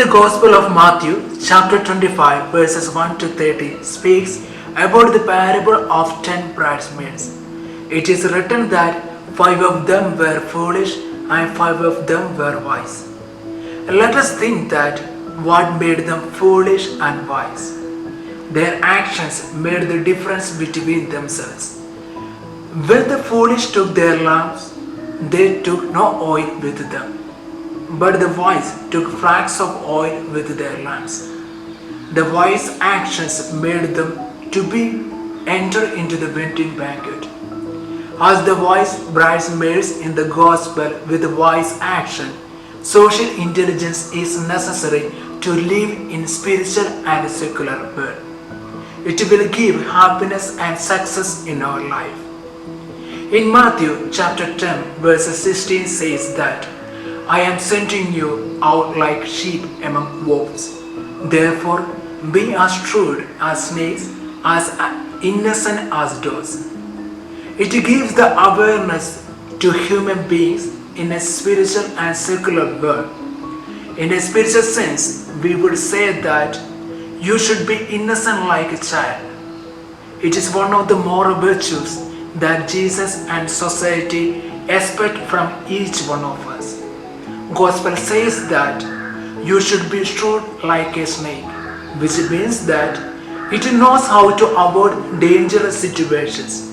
The Gospel of Matthew, chapter 25, verses 1 to 30, speaks about the parable of 10 bridesmaids. It is written that 5 of them were foolish and 5 of them were wise. Let us think that what made them foolish and wise. Their actions made the difference between themselves. When the foolish took their lamps, they took no oil with them. But the wise took flags of oil with their lamps. The wise actions made them to be enter into the wedding banquet. As the wise bridesmaids in the gospel with wise action, social intelligence is necessary to live in spiritual and secular world. It will give happiness and success in our life. In Matthew chapter 10 verse 16 says that I am sending you out like sheep among wolves. Therefore, be as shrewd as snakes, as innocent as doves. It gives the awareness to human beings in a spiritual and secular world. In a spiritual sense, we would say that you should be innocent like a child. It is one of the moral virtues that Jesus and society expect from each one of us. Gospel says that you should be shrewd like a snake, which means that it knows how to avoid dangerous situations.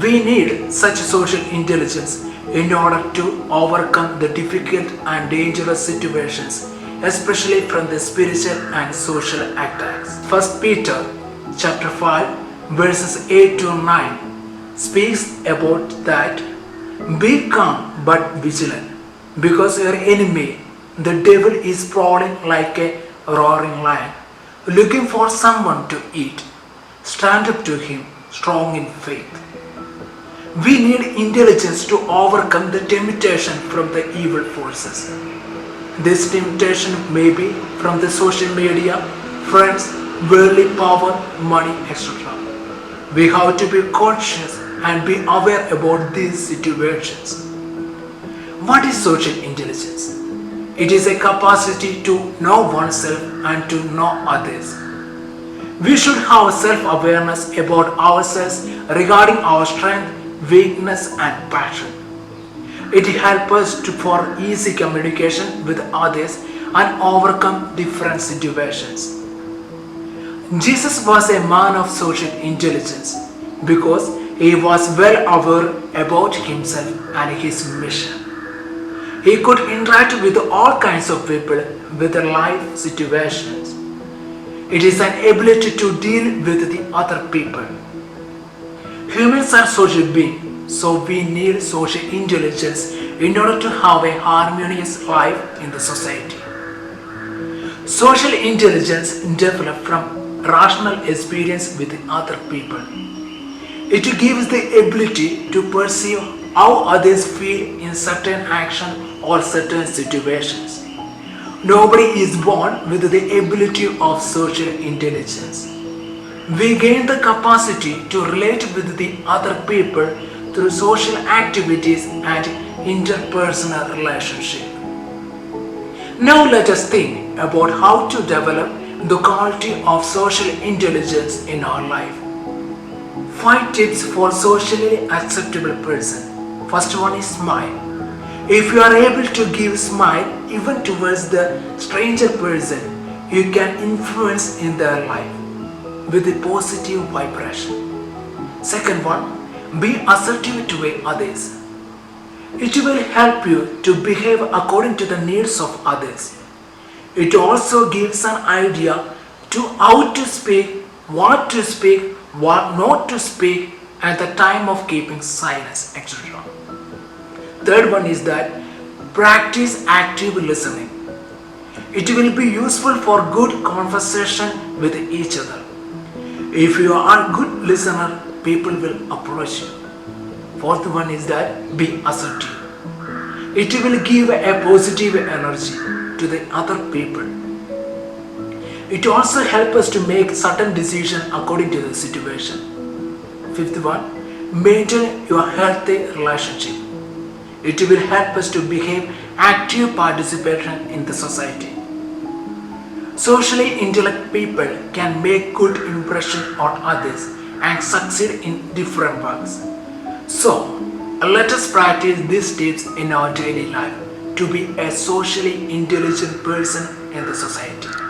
We need such social intelligence in order to overcome the difficult and dangerous situations, especially from the spiritual and social attacks. 1 Peter chapter 5 verses 8 to 9 speaks about that. Be calm but vigilant, because your enemy, the devil, is prowling like a roaring lion, looking for someone to eat. Stand up to him, strong in faith. We need intelligence to overcome the temptation from the evil forces. This temptation may be from the social media, friends, worldly power, money, etc. We have to be conscious and be aware about these situations. What is social intelligence? It is a capacity to know oneself and to know others. We should have self-awareness about ourselves regarding our strength, weakness and passion. It helps us for easy communication with others and overcome different situations. Jesus was a man of social intelligence because he was well aware about himself and his mission. He could interact with all kinds of people with life situations. It is an ability to deal with the other people. Humans are social beings, so we need social intelligence in order to have a harmonious life in the society. Social intelligence develops from rational experience with other people. It gives the ability to perceive how others feel in certain action or certain situations. Nobody is born with the ability of social intelligence. We gain the capacity to relate with the other people through social activities and interpersonal relationship. Now let us think about how to develop the quality of social intelligence in our life. 5 tips for socially acceptable person. First one is smile. If you are able to give smile even towards the stranger person, you can influence in their life with a positive vibration. Second one, be assertive to others. It will help you to behave according to the needs of others. It also gives an idea to how to speak, what not to speak at the time of keeping silence, etc. Third one is that practice active listening. It will be useful for good conversation with each other. If you are a good listener, people will approach you. Fourth one is that be assertive. It will give a positive energy to the other people. It also helps us to make certain decisions according to the situation. Fifth one, maintain your healthy relationship. It will help us to behave active participation in the society. Socially intellect people can make good impression on others and succeed in different works. So, let us practice these tips in our daily life to be a socially intelligent person in the society.